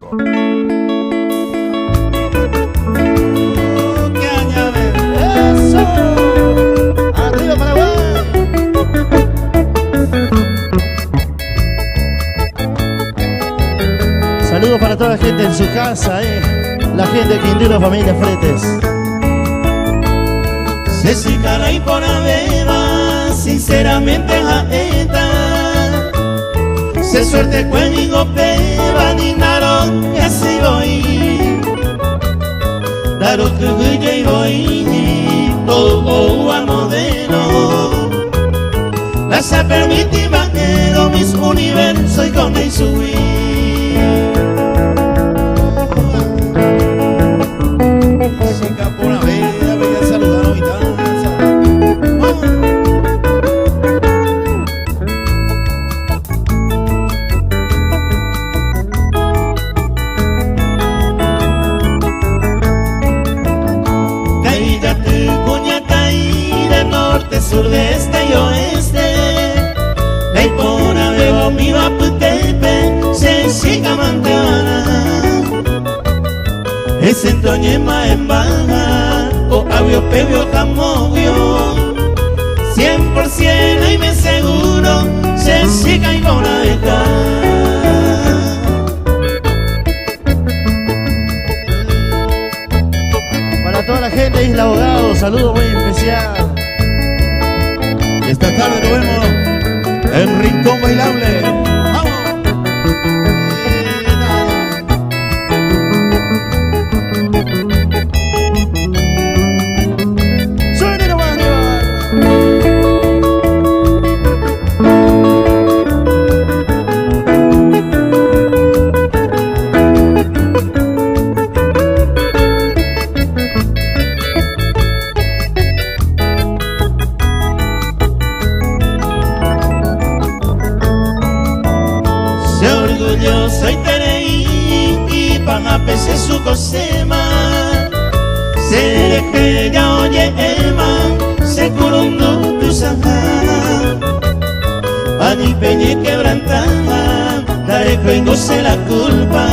¡Qué añade! ¡Eso! ¡Arriba Paraguay! Saludos para toda la gente en su casa, la gente de Quintero Familia Fretes. Se caray por beba, sinceramente jaeta. Se suerte cuenigo peba, ni naro que así voy. Daro que y voy, todo a modelo. La se permite vaquero, mis universo y con el subir. Sur de este y oeste, la ipona veo mi vaputepe, se siga manteana. Es en toñema en baja, o avio pebio camovio. 100% y me seguro, se siga ipona de acá. Para toda la gente de Isla Abogado, saludo muy especial. Esta tarde nos vemos en Rincón Bailable. ¡Vamos! ¡Suene nomás! Yo soy Tereí y pan a peces su cosema. Se deje ya oye ema, se curundo tu sanja. Ani peñe quebrantada, daré que goce la culpa.